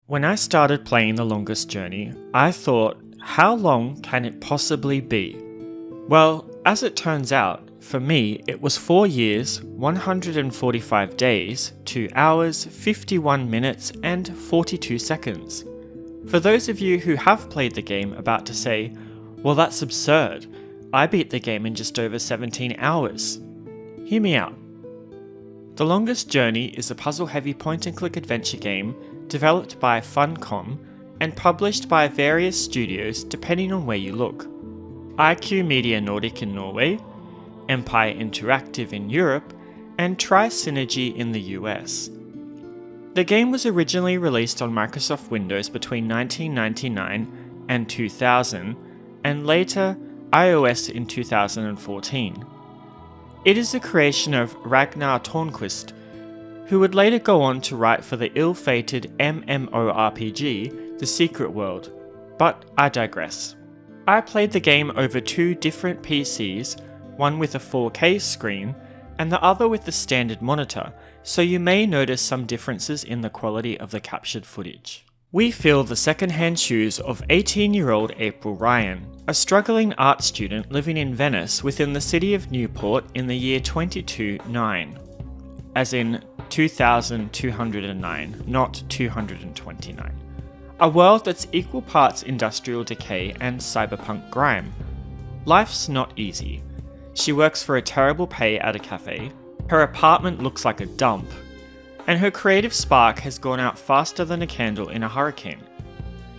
When I started playing The Longest Journey, I thought, how long can it possibly be? Well, as it turns out, for me it was 4 years, 145 days, 2 hours, 51 minutes and 42 seconds. For those of you who have played the game about to say, well that's absurd, I beat the game in just over 17 hours. Hear me out. The Longest Journey is a puzzle-heavy point-and-click adventure game developed by Funcom and published by various studios depending on where you look. IQ Media Nordic in Norway, Empire Interactive in Europe, and Tri-Synergy in the US. The game was originally released on Microsoft Windows between 1999 and 2000, and later iOS in 2014. It is the creation of Ragnar Tornquist, who would later go on to write for the ill-fated MMORPG The Secret World, but I digress. I played the game over 2 different PCs, one with a 4K screen and the other with the standard monitor, so you may notice some differences in the quality of the captured footage. We fill the second-hand shoes of 18-year-old April Ryan, a struggling art student living in Venice within the city of Newport in the year 2209, as in 2209, not 229. A world that's equal parts industrial decay and cyberpunk grime. Life's not easy. She works for a terrible pay at a cafe, her apartment looks like a dump, and her creative spark has gone out faster than a candle in a hurricane.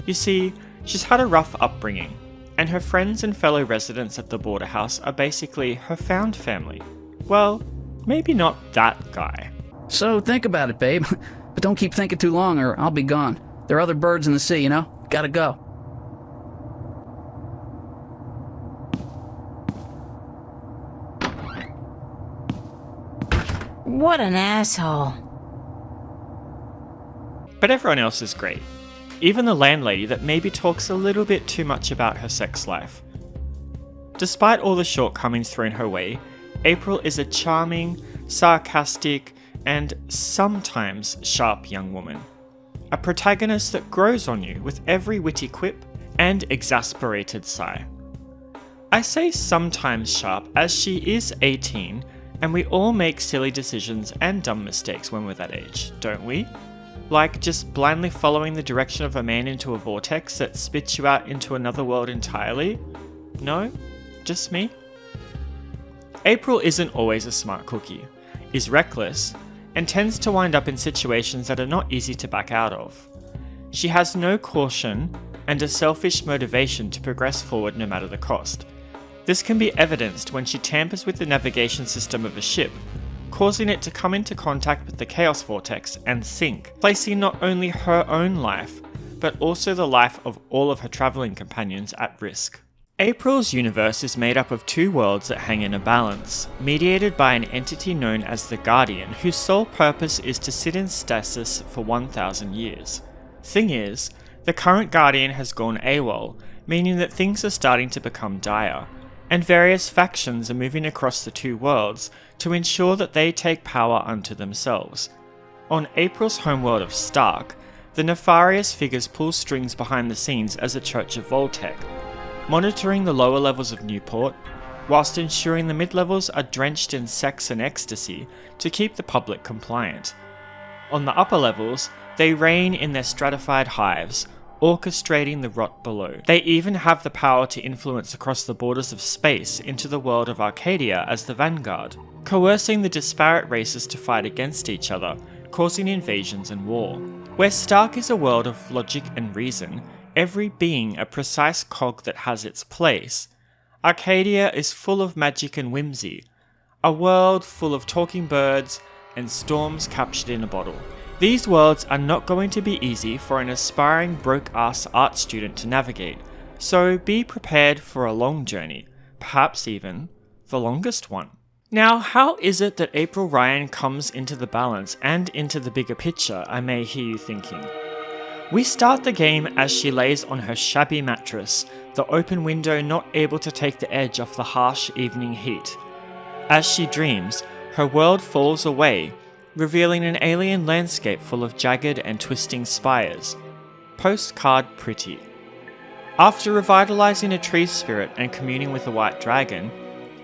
You see, she's had a rough upbringing, and her friends and fellow residents at the border house are basically her found family. Well, maybe not that guy. So think about it, babe. But don't keep thinking too long or I'll be gone. There are other birds in the sea, you know? Gotta go. What an asshole. But everyone else is great. Even the landlady that maybe talks a little bit too much about her sex life. Despite all the shortcomings thrown her way, April is a charming, sarcastic, and sometimes sharp young woman. A protagonist that grows on you with every witty quip and exasperated sigh. I say sometimes sharp as she is 18 and we all make silly decisions and dumb mistakes when we're that age, don't we? Like just blindly following the direction of a man into a vortex that spits you out into another world entirely? No? Just me? April isn't always a smart cookie, is reckless, and tends to wind up in situations that are not easy to back out of. She has no caution and a selfish motivation to progress forward no matter the cost. This can be evidenced when she tampers with the navigation system of a ship, causing it to come into contact with the chaos vortex and sink, placing not only her own life, but also the life of all of her travelling companions at risk. April's universe is made up of 2 worlds that hang in a balance, mediated by an entity known as the Guardian, whose sole purpose is to sit in stasis for 1,000 years. Thing is, the current Guardian has gone AWOL, meaning that things are starting to become dire, and various factions are moving across the 2 worlds to ensure that they take power unto themselves. On April's homeworld of Stark, the nefarious figures pull strings behind the scenes as a Church of Voltec, monitoring the lower levels of Newport, whilst ensuring the mid-levels are drenched in sex and ecstasy to keep the public compliant. On the upper levels, they reign in their stratified hives, orchestrating the rot below. They even have the power to influence across the borders of space into the world of Arcadia as the vanguard, coercing the disparate races to fight against each other, causing invasions and war. Where Stark is a world of logic and reason, every being a precise cog that has its place, Arcadia is full of magic and whimsy, a world full of talking birds and storms captured in a bottle. These worlds are not going to be easy for an aspiring broke-ass art student to navigate, so be prepared for a long journey, perhaps even the longest one. Now, how is it that April Ryan comes into the balance and into the bigger picture, I may hear you thinking? We start the game as she lays on her shabby mattress, the open window not able to take the edge off the harsh evening heat. As she dreams, her world falls away, revealing an alien landscape full of jagged and twisting spires. Postcard Pretty. After revitalizing a tree spirit and communing with a white dragon,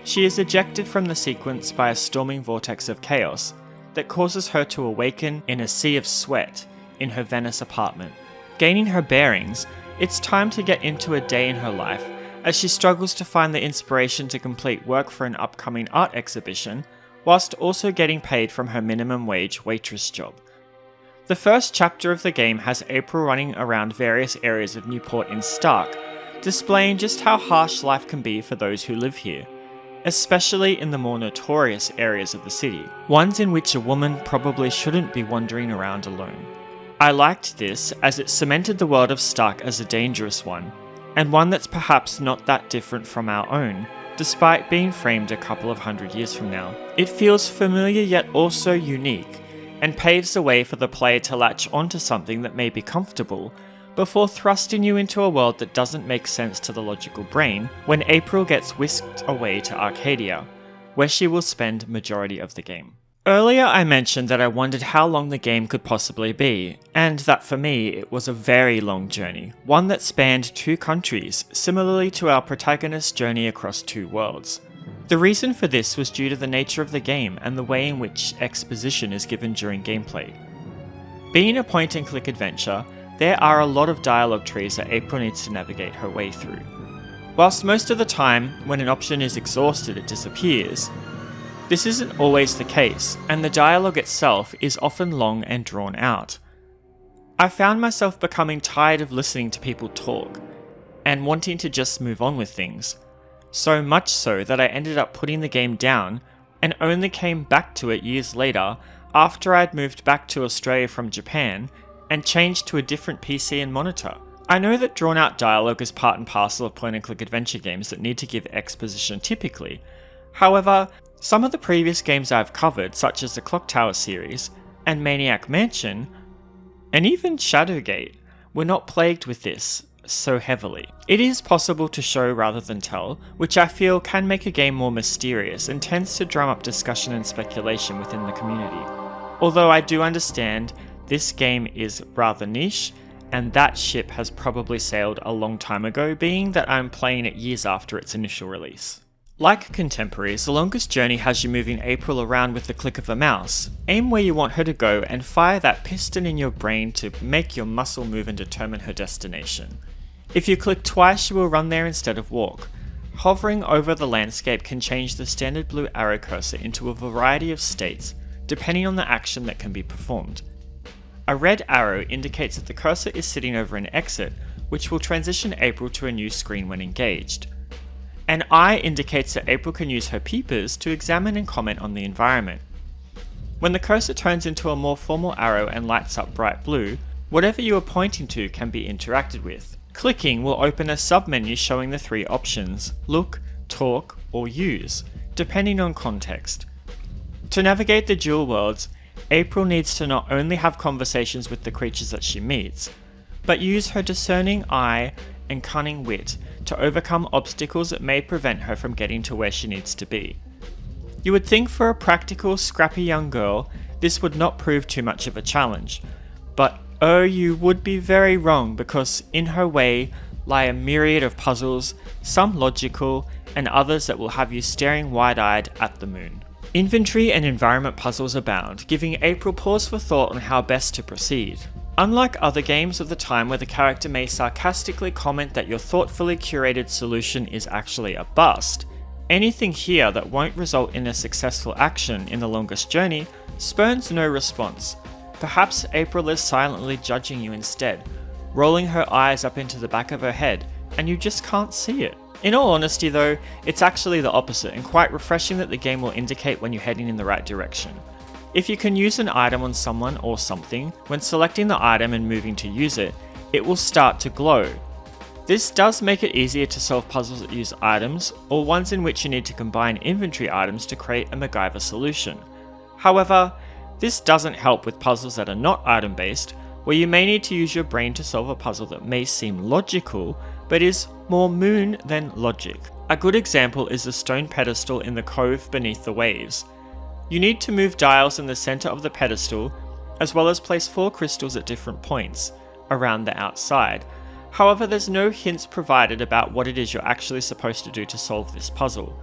she is ejected from the sequence by a storming vortex of chaos that causes her to awaken in a sea of sweat in her Venice apartment. Gaining her bearings, it's time to get into a day in her life as she struggles to find the inspiration to complete work for an upcoming art exhibition, whilst also getting paid from her minimum wage waitress job. The first chapter of the game has April running around various areas of Newport in Stark, displaying just how harsh life can be for those who live here, especially in the more notorious areas of the city, ones in which a woman probably shouldn't be wandering around alone. I liked this as it cemented the world of Stark as a dangerous one, and one that's perhaps not that different from our own, despite being framed a couple of hundred years from now. It feels familiar yet also unique, and paves the way for the player to latch onto something that may be comfortable, before thrusting you into a world that doesn't make sense to the logical brain when April gets whisked away to Arcadia, where she will spend majority of the game. Earlier I mentioned that I wondered how long the game could possibly be, and that for me it was a very long journey, one that spanned 2 countries, similarly to our protagonist's journey across 2 worlds. The reason for this was due to the nature of the game and the way in which exposition is given during gameplay. Being a point-and-click adventure, there are a lot of dialogue trees that April needs to navigate her way through. Whilst most of the time, when an option is exhausted it disappears, this isn't always the case, and the dialogue itself is often long and drawn out. I found myself becoming tired of listening to people talk, and wanting to just move on with things. So much so that I ended up putting the game down and only came back to it years later after I'd moved back to Australia from Japan and changed to a different PC and monitor. I know that drawn out dialogue is part and parcel of point and click adventure games that need to give exposition typically. However, some of the previous games I've covered, such as the Clock Tower series and Maniac Mansion, and even Shadowgate, were not plagued with this so heavily. It is possible to show rather than tell, which I feel can make a game more mysterious and tends to drum up discussion and speculation within the community. Although I do understand this game is rather niche, and that ship has probably sailed a long time ago, being that I'm playing it years after its initial release. Like contemporaries, The Longest Journey has you moving April around with the click of a mouse. Aim where you want her to go and fire that piston in your brain to make your muscle move and determine her destination. If you click twice, she will run there instead of walk. Hovering over the landscape can change the standard blue arrow cursor into a variety of states, depending on the action that can be performed. A red arrow indicates that the cursor is sitting over an exit, which will transition April to a new screen when engaged. An eye indicates that April can use her peepers to examine and comment on the environment. When the cursor turns into a more formal arrow and lights up bright blue, whatever you are pointing to can be interacted with. Clicking will open a submenu showing the 3 options: look, talk, or use, depending on context. To navigate the dual worlds, April needs to not only have conversations with the creatures that she meets, but use her discerning eye and cunning wit to overcome obstacles that may prevent her from getting to where she needs to be. You would think for a practical, scrappy young girl, this would not prove too much of a challenge, but oh, you would be very wrong, because in her way lie a myriad of puzzles, some logical, and others that will have you staring wide-eyed at the moon. Inventory and environment puzzles abound, giving April pause for thought on how best to proceed. Unlike other games of the time where the character may sarcastically comment that your thoughtfully curated solution is actually a bust, anything here that won't result in a successful action in The Longest Journey spurns no response. Perhaps April is silently judging you instead, rolling her eyes up into the back of her head, and you just can't see it. In all honesty though, it's actually the opposite, and quite refreshing that the game will indicate when you're heading in the right direction. If you can use an item on someone or something, when selecting the item and moving to use it, it will start to glow. This does make it easier to solve puzzles that use items, or ones in which you need to combine inventory items to create a MacGyver solution. However, this doesn't help with puzzles that are not item-based, where you may need to use your brain to solve a puzzle that may seem logical, but is more moon than logic. A good example is the stone pedestal in the cove beneath the waves. You need to move dials in the center of the pedestal, as well as place 4 crystals at different points, around the outside. However, there's no hints provided about what it is you're actually supposed to do to solve this puzzle.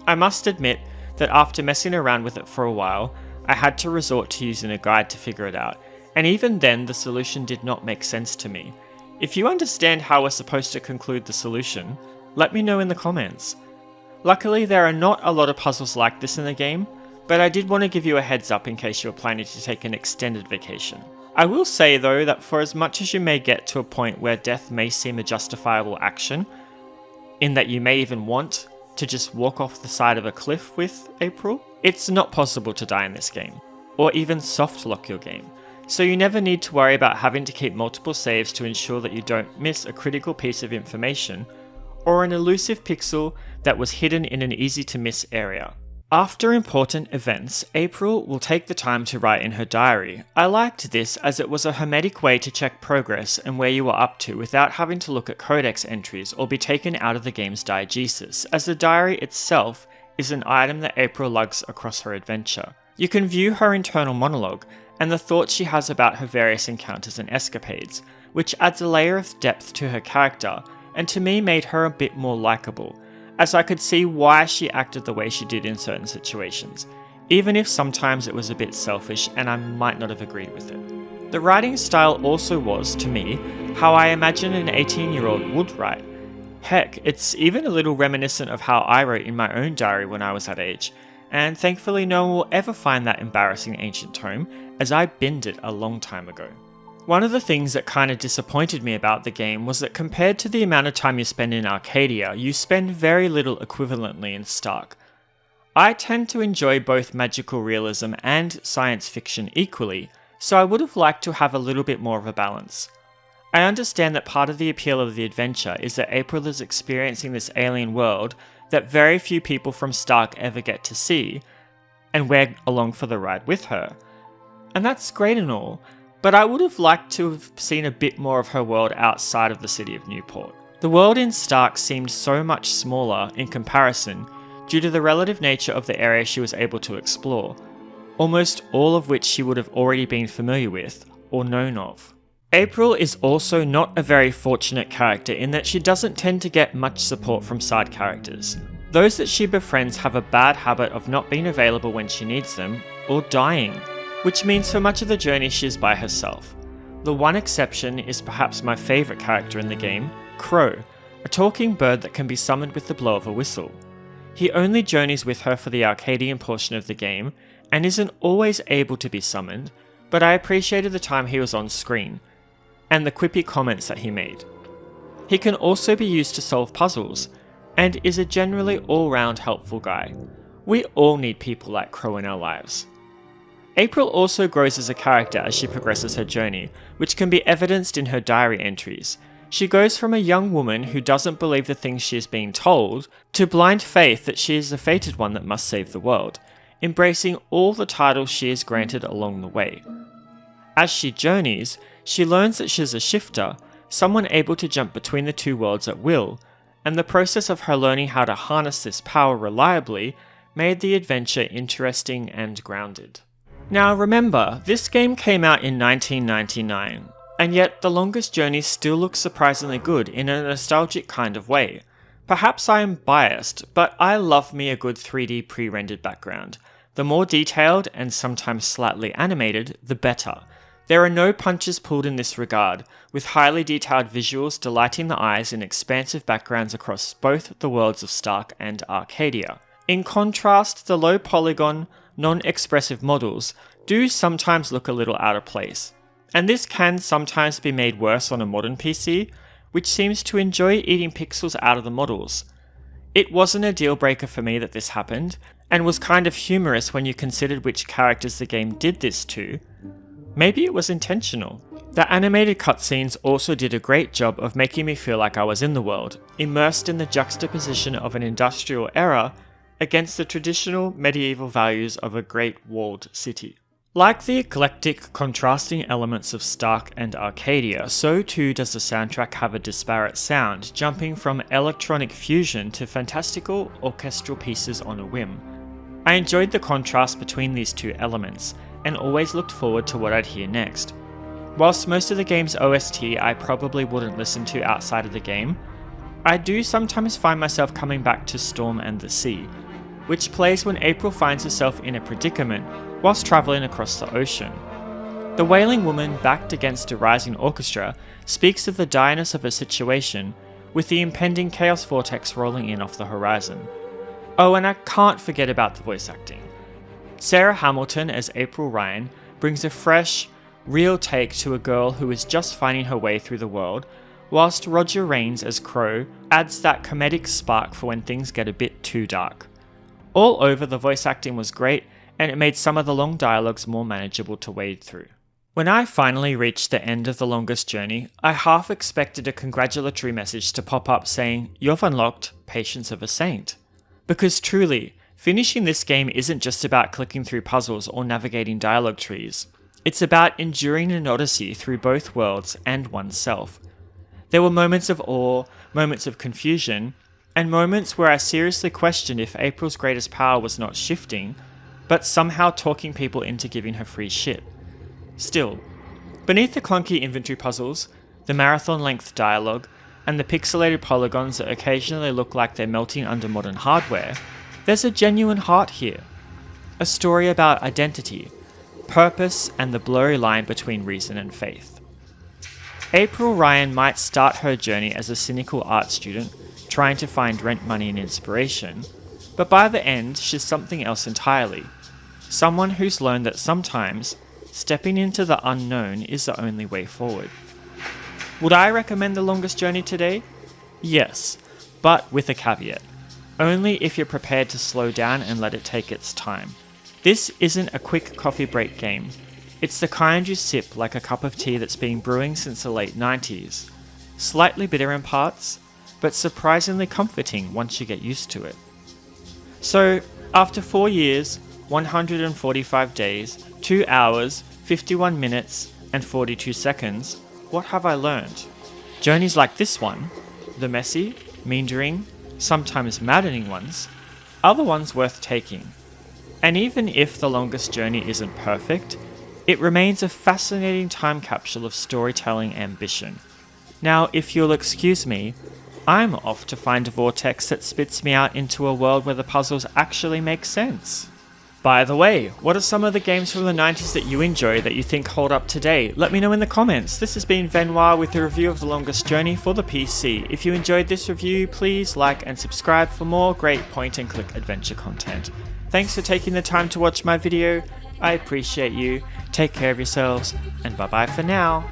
I must admit that after messing around with it for a while, I had to resort to using a guide to figure it out, and even then the solution did not make sense to me. If you understand how we're supposed to conclude the solution, let me know in the comments. Luckily, there are not a lot of puzzles like this in the game, but I did want to give you a heads up in case you were planning to take an extended vacation. I will say though that for as much as you may get to a point where death may seem a justifiable action, in that you may even want to just walk off the side of a cliff with April, it's not possible to die in this game, or even soft lock your game. So you never need to worry about having to keep multiple saves to ensure that you don't miss a critical piece of information, or an elusive pixel that was hidden in an easy to miss area. After important events, April will take the time to write in her diary. I liked this as it was a hermetic way to check progress and where you were up to without having to look at codex entries or be taken out of the game's diegesis, as the diary itself is an item that April lugs across her adventure. You can view her internal monologue and the thoughts she has about her various encounters and escapades, which adds a layer of depth to her character and to me made her a bit more likeable, as I could see why she acted the way she did in certain situations, even if sometimes it was a bit selfish and I might not have agreed with it. The writing style also was, to me, how I imagine an 18-year-old would write. Heck, it's even a little reminiscent of how I wrote in my own diary when I was that age, and thankfully no one will ever find that embarrassing ancient tome, as I binned it a long time ago. One of the things that kinda disappointed me about the game was that compared to the amount of time you spend in Arcadia, you spend very little equivalently in Stark. I tend to enjoy both magical realism and science fiction equally, so I would have liked to have a little bit more of a balance. I understand that part of the appeal of the adventure is that April is experiencing this alien world that very few people from Stark ever get to see, and we're along for the ride with her. And that's great and all, but I would have liked to have seen a bit more of her world outside of the city of Newport. The world in Stark seemed so much smaller in comparison due to the relative nature of the area she was able to explore, almost all of which she would have already been familiar with or known of. April is also not a very fortunate character in that she doesn't tend to get much support from side characters. Those that she befriends have a bad habit of not being available when she needs them, or dying, which means for much of the journey she is by herself. The one exception is perhaps my favourite character in the game, Crow, a talking bird that can be summoned with the blow of a whistle. He only journeys with her for the Arcadian portion of the game, and isn't always able to be summoned, but I appreciated the time he was on screen, and the quippy comments that he made. He can also be used to solve puzzles, and is a generally all-round helpful guy. We all need people like Crow in our lives. April also grows as a character as she progresses her journey, which can be evidenced in her diary entries. She goes from a young woman who doesn't believe the things she is being told, to blind faith that she is the fated one that must save the world, embracing all the titles she is granted along the way. As she journeys, she learns that she is a shifter, someone able to jump between the two worlds at will, and the process of her learning how to harness this power reliably made the adventure interesting and grounded. Now remember, this game came out in 1999, and yet The Longest Journey still looks surprisingly good in a nostalgic kind of way. Perhaps I am biased, but I love me a good 3D pre-rendered background. The more detailed, and sometimes slightly animated, the better. There are no punches pulled in this regard, with highly detailed visuals delighting the eyes in expansive backgrounds across both the worlds of Stark and Arcadia. In contrast, the low polygon, non-expressive models do sometimes look a little out of place, and this can sometimes be made worse on a modern PC, which seems to enjoy eating pixels out of the models. It wasn't a deal breaker for me that this happened, and was kind of humorous when you considered which characters the game did this to. Maybe it was intentional. The animated cutscenes also did a great job of making me feel like I was in the world, immersed in the juxtaposition of an industrial era against the traditional medieval values of a great walled city. Like the eclectic, contrasting elements of Stark and Arcadia, so too does the soundtrack have a disparate sound, jumping from electronic fusion to fantastical orchestral pieces on a whim. I enjoyed the contrast between these two elements, and always looked forward to what I'd hear next. Whilst most of the game's OST I probably wouldn't listen to outside of the game, I do sometimes find myself coming back to Storm and the Sea, which plays when April finds herself in a predicament whilst travelling across the ocean. The Wailing Woman, backed against a rising orchestra, speaks of the direness of her situation, with the impending chaos vortex rolling in off the horizon. Oh, and I can't forget about the voice acting. Sarah Hamilton as April Ryan brings a fresh, real take to a girl who is just finding her way through the world, whilst Roger Rains as Crow adds that comedic spark for when things get a bit too dark. All over, the voice acting was great, and it made some of the long dialogues more manageable to wade through. When I finally reached the end of The Longest Journey, I half expected a congratulatory message to pop up saying, "You've unlocked Patience of a Saint." Because truly, finishing this game isn't just about clicking through puzzles or navigating dialogue trees. It's about enduring an odyssey through both worlds and oneself. There were moments of awe, moments of confusion, and moments where I seriously questioned if April's greatest power was not shifting, but somehow talking people into giving her free shit. Still, beneath the clunky inventory puzzles, the marathon-length dialogue, and the pixelated polygons that occasionally look like they're melting under modern hardware, there's a genuine heart here. A story about identity, purpose, and the blurry line between reason and faith. April Ryan might start her journey as a cynical art student, trying to find rent money and inspiration, but by the end she's something else entirely. Someone who's learned that sometimes stepping into the unknown is the only way forward. Would I recommend The Longest Journey today? Yes, but with a caveat. Only if you're prepared to slow down and let it take its time. This isn't a quick coffee break game. It's the kind you sip like a cup of tea that's been brewing since the late 90s. Slightly bitter in parts, but surprisingly comforting once you get used to it. So, after 4 years, 145 days, 2 hours, 51 minutes, and 42 seconds, what have I learned? Journeys like this one, the messy, meandering, sometimes maddening ones, are the ones worth taking. And even if The Longest Journey isn't perfect, it remains a fascinating time capsule of storytelling ambition. Now, if you'll excuse me, I'm off to find a vortex that spits me out into a world where the puzzles actually make sense. By the way, what are some of the games from the 90s that you enjoy that you think hold up today? Let me know in the comments. This has been Venoir with a review of The Longest Journey for the PC. If you enjoyed this review, please like and subscribe for more great point-and-click adventure content. Thanks for taking the time to watch my video. I appreciate you. Take care of yourselves, and bye-bye for now.